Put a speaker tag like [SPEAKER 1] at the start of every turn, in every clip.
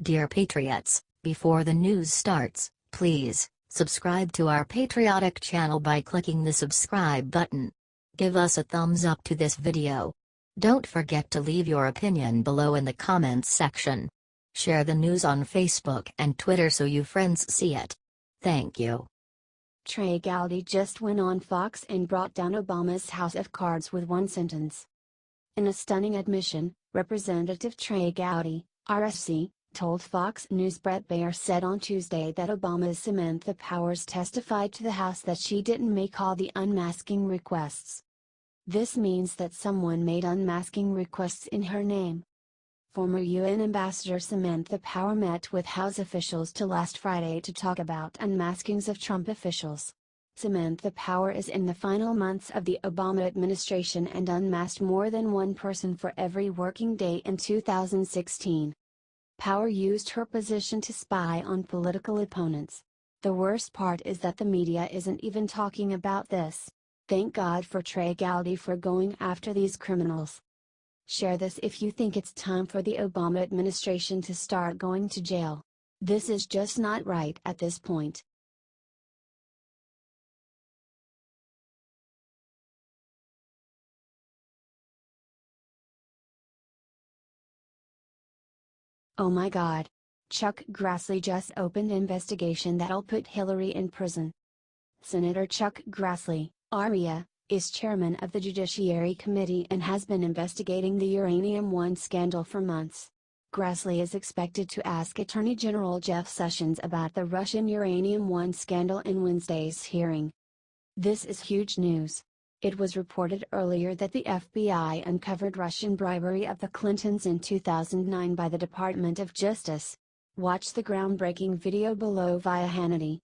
[SPEAKER 1] Dear Patriots, before the news starts, please subscribe to our patriotic channel by clicking the subscribe button. Give us a thumbs up to this video. Don't forget to leave your opinion below in the comments section. Share the news on Facebook and Twitter so you friends see it. Thank you.
[SPEAKER 2] Trey Gowdy just went on Fox and brought down Obama's house of cards with one sentence. In a stunning admission, Representative Trey Gowdy, RSC, told Fox News Brett Baier said on Tuesday that Obama's Samantha Powers testified to the House that she didn't make all the unmasking requests. This means that someone made unmasking requests in her name. Former UN Ambassador Samantha Power met with House officials last Friday to talk about unmaskings of Trump officials. Samantha Power is in the final months of the Obama administration and unmasked more than one person for every working day in 2016. Power used her position to spy on political opponents. The worst part is that the media isn't even talking about this. Thank God for Trey Gowdy for going after these criminals. Share this if you think it's time for the Obama administration to start going to jail. This is just not right at this point. Oh my God. Chuck Grassley just opened investigation that'll put Hillary in prison. Senator Chuck Grassley, REA, is chairman of the Judiciary Committee and has been investigating the Uranium One scandal for months. Grassley is expected to ask Attorney General Jeff Sessions about the Russian Uranium One scandal in Wednesday's hearing. This is huge news. It was reported earlier that the FBI uncovered Russian bribery of the Clintons in 2009 by the Department of Justice. Watch the groundbreaking video below via Hannity.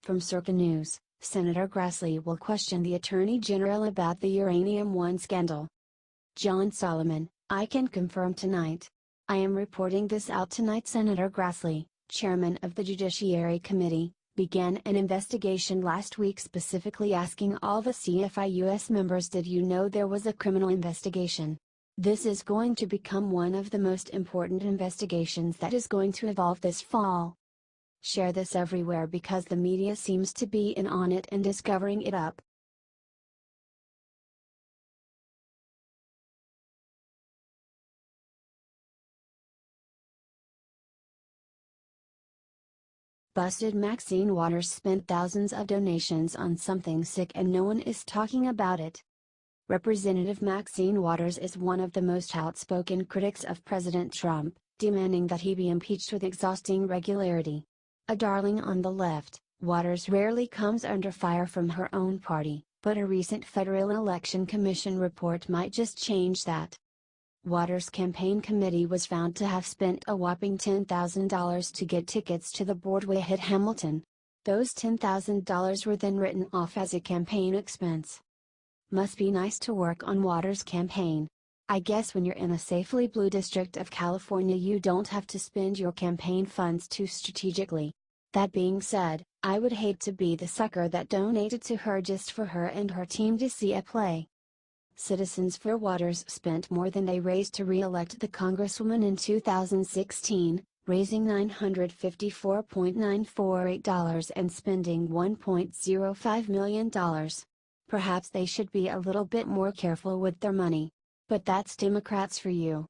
[SPEAKER 2] From Circa News, Senator Grassley will question the Attorney General about the Uranium One scandal. John Solomon, I can confirm tonight. I am reporting this out tonight. Senator Grassley, chairman of the Judiciary Committee, began an investigation last week specifically asking all the CFI-US members, did you know there was a criminal investigation? This is going to become one of the most important investigations that is going to evolve this fall. Share this everywhere because the media seems to be in on it and is covering it up. Busted. Maxine Waters spent thousands of donations on something sick and no one is talking about it. Representative Maxine Waters is one of the most outspoken critics of President Trump, demanding that he be impeached with exhausting regularity. A darling on the left, Waters rarely comes under fire from her own party, but a recent Federal Election Commission report might just change that. Waters' campaign committee was found to have spent a whopping $10,000 to get tickets to the Broadway hit Hamilton. Those $10,000 were then written off as a campaign expense. Must be nice to work on Waters' campaign. I guess when you're in a safely blue district of California you don't have to spend your campaign funds too strategically. That being said, I would hate to be the sucker that donated to her just for her and her team to see a play. Citizens for Waters spent more than they raised to re-elect the Congresswoman in 2016, raising $954.948 and spending $1.05 million. Perhaps they should be a little bit more careful with their money. But that's Democrats for you.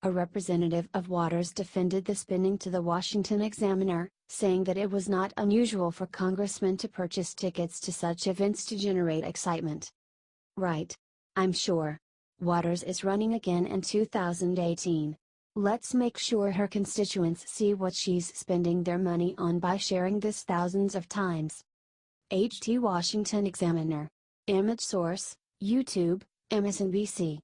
[SPEAKER 2] A representative of Waters defended the spending to the Washington Examiner, saying that it was not unusual for congressmen to purchase tickets to such events to generate excitement. Right. I'm sure. Waters is running again in 2018. Let's make sure her constituents see what she's spending their money on by sharing this thousands of times. HT Washington Examiner. Image source, YouTube, MSNBC.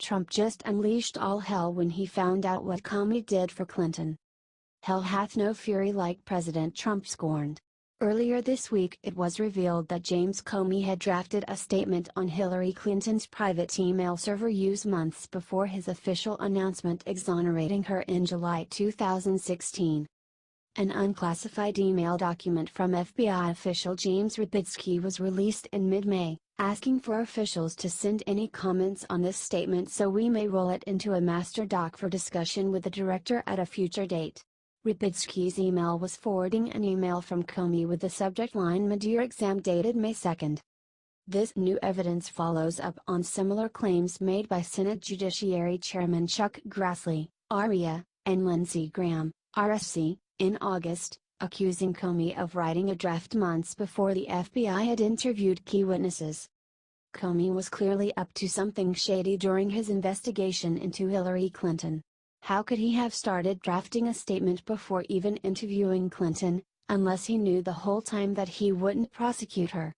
[SPEAKER 2] Trump just unleashed all hell when he found out what Comey did for Clinton. Hell hath no fury like President Trump scorned. Earlier this week it was revealed that James Comey had drafted a statement on Hillary Clinton's private email server use months before his official announcement exonerating her in July 2016. An unclassified email document from FBI official James Rybitsky was released in mid-May, asking for officials to send any comments on this statement so we may roll it into a master doc for discussion with the director at a future date. Rybitsky's email was forwarding an email from Comey with the subject line "Mid-year exam" dated May 2. This new evidence follows up on similar claims made by Senate Judiciary Chairman Chuck Grassley, RIA, and Lindsey Graham, RSC, in August, accusing Comey of writing a draft months before the FBI had interviewed key witnesses. Comey was clearly up to something shady during his investigation into Hillary Clinton. How could he have started drafting a statement before even interviewing Clinton, unless he knew the whole time that he wouldn't prosecute her?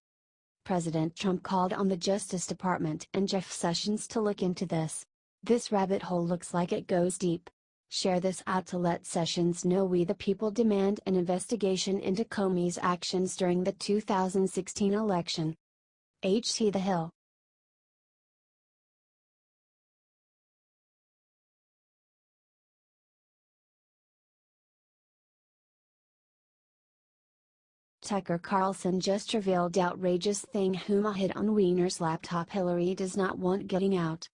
[SPEAKER 2] President Trump called on the Justice Department and Jeff Sessions to look into this. This rabbit hole looks like it goes deep. Share this out to let Sessions know we the people demand an investigation into Comey's actions during the 2016 election. HT The Hill. Tucker Carlson just revealed outrageous thing Huma hid on Weiner's laptop. Hillary does not want getting out.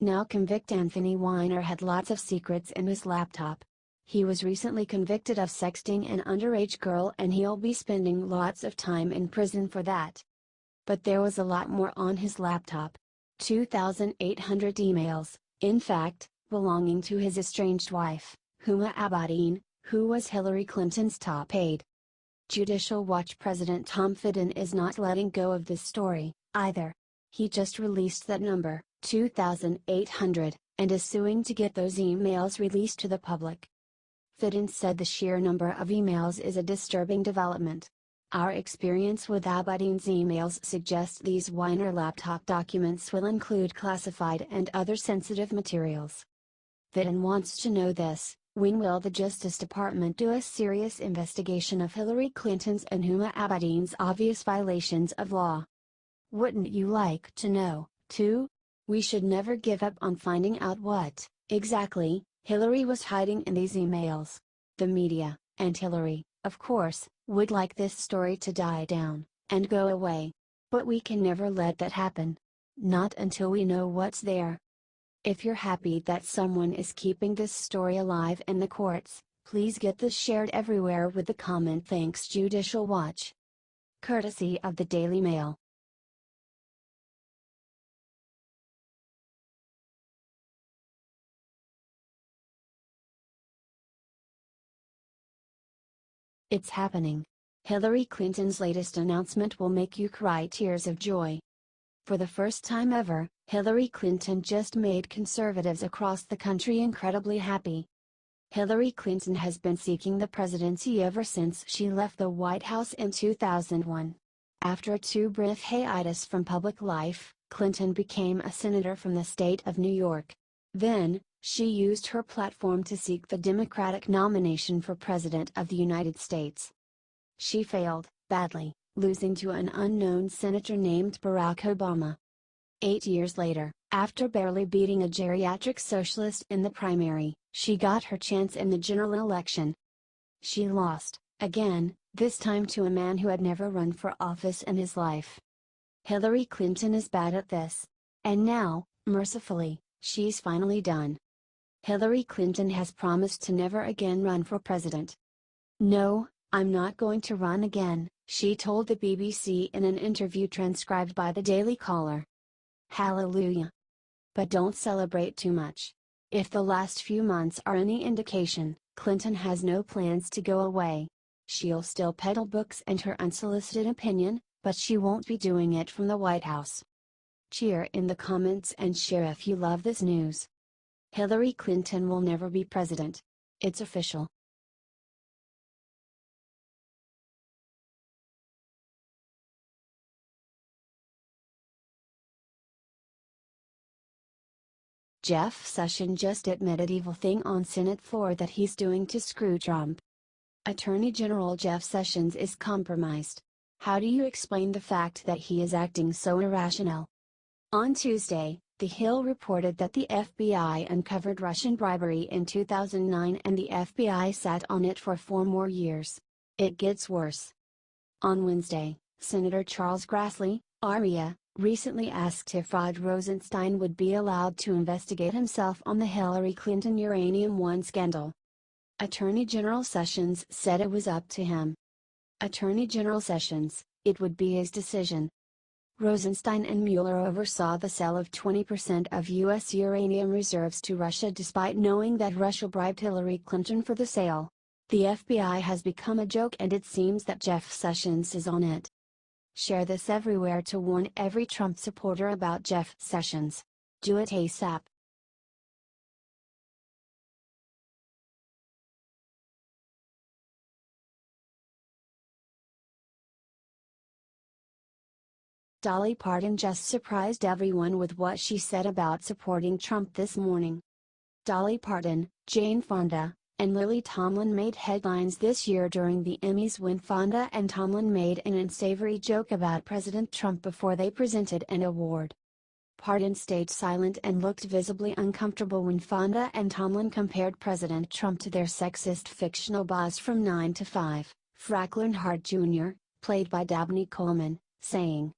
[SPEAKER 2] Now convict Anthony Weiner had lots of secrets in his laptop. He was recently convicted of sexting an underage girl and he'll be spending lots of time in prison for that. But there was a lot more on his laptop. 2,800 emails, in fact, belonging to his estranged wife, Huma Abedin, who was Hillary Clinton's top aide. Judicial Watch President Tom Fitton is not letting go of this story, either. He just released that number, 2,800, and is suing to get those emails released to the public. Fitton said the sheer number of emails is a disturbing development. Our experience with Abedin's emails suggests these Weiner laptop documents will include classified and other sensitive materials. Fitton wants to know this: when will the Justice Department do a serious investigation of Hillary Clinton's and Huma Abedin's obvious violations of law? Wouldn't you like to know, too? We should never give up on finding out what, exactly, Hillary was hiding in these emails. The media, and Hillary, of course, would like this story to die down, and go away. But we can never let that happen. Not until we know what's there. If you're happy that someone is keeping this story alive in the courts, please get this shared everywhere with the comment "Thanks Judicial Watch." Courtesy of the Daily Mail. It's happening. Hillary Clinton's latest announcement will make you cry tears of joy. For the first time ever, Hillary Clinton just made conservatives across the country incredibly happy. Hillary Clinton has been seeking the presidency ever since she left the White House in 2001. After a two-brief hiatus from public life, Clinton became a senator from the state of New York. Then, she used her platform to seek the Democratic nomination for President of the United States. She failed, badly, losing to an unknown senator named Barack Obama. 8 years later, after barely beating a geriatric socialist in the primary, she got her chance in the general election. She lost, again, this time to a man who had never run for office in his life. Hillary Clinton is bad at this. And now, mercifully, she's finally done. Hillary Clinton has promised to never again run for president. "No, I'm not going to run again," she told the BBC in an interview transcribed by the Daily Caller. Hallelujah. But don't celebrate too much. If the last few months are any indication, Clinton has no plans to go away. She'll still peddle books and her unsolicited opinion, but she won't be doing it from the White House. Cheer in the comments and share if you love this news. Hillary Clinton will never be president. It's official. Jeff Sessions just admitted evil thing on Senate floor that he's doing to screw Trump. Attorney General Jeff Sessions is compromised. How do you explain the fact that he is acting so irrational? On Tuesday, The Hill reported that the FBI uncovered Russian bribery in 2009 and the FBI sat on it for 4 more years. It gets worse. On Wednesday, Senator Charles Grassley, REA, recently asked if Rod Rosenstein would be allowed to investigate himself on the Hillary Clinton Uranium One scandal. Attorney General Sessions said it was up to him. Attorney General Sessions, it would be his decision. Rosenstein and Mueller oversaw the sale of 20% of U.S. uranium reserves to Russia despite knowing that Russia bribed Hillary Clinton for the sale. The FBI has become a joke and it seems that Jeff Sessions is on it. Share this everywhere to warn every Trump supporter about Jeff Sessions. Do it ASAP. Dolly Parton just surprised everyone with what she said about supporting Trump this morning. Dolly Parton, Jane Fonda, and Lily Tomlin made headlines this year during the Emmys when Fonda and Tomlin made an unsavory joke about President Trump before they presented an award. Parton stayed silent and looked visibly uncomfortable when Fonda and Tomlin compared President Trump to their sexist fictional boss from 9 to 5, Franklin Hart Jr., played by Dabney Coleman, saying,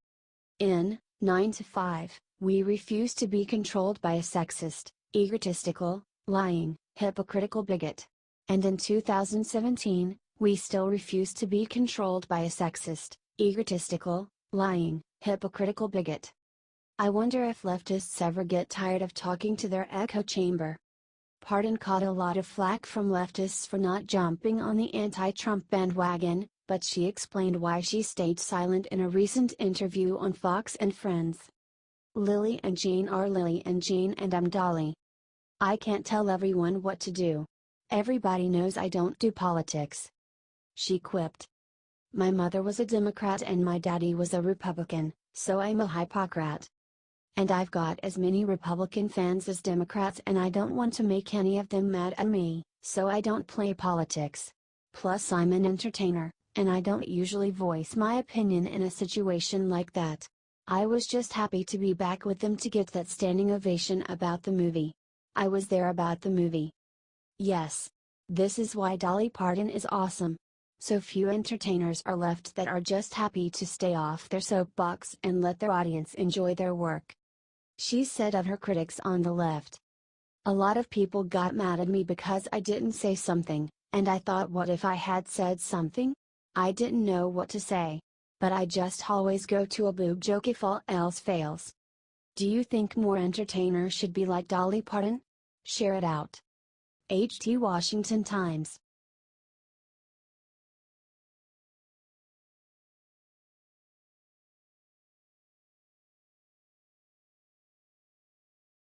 [SPEAKER 2] "In 9 to 5, we refuse to be controlled by a sexist, egotistical, lying, hypocritical bigot. And in 2017, we still refuse to be controlled by a sexist, egotistical, lying, hypocritical bigot." I wonder if leftists ever get tired of talking to their echo chamber. Parton caught a lot of flack from leftists for not jumping on the anti-Trump bandwagon, but she explained why she stayed silent in a recent interview on Fox and Friends. "Lily and Jane are Lily and Jane and I'm Dolly. I can't tell everyone what to do. Everybody knows I don't do politics," she quipped. "My mother was a Democrat and my daddy was a Republican, so I'm a hypocrite. And I've got as many Republican fans as Democrats and I don't want to make any of them mad at me, so I don't play politics. Plus I'm an entertainer, and I don't usually voice my opinion in a situation like that. I was just happy to be back with them to get that standing ovation about the movie. I was there about the movie." Yes. This is why Dolly Parton is awesome. So few entertainers are left that are just happy to stay off their soapbox and let their audience enjoy their work. She said of her critics on the left, "A lot of people got mad at me because I didn't say something, and I thought, what if I had said something? I didn't know what to say. But I just always go to a boob joke if all else fails." Do you think more entertainers should be like Dolly Parton? Share it out. HT Washington Times.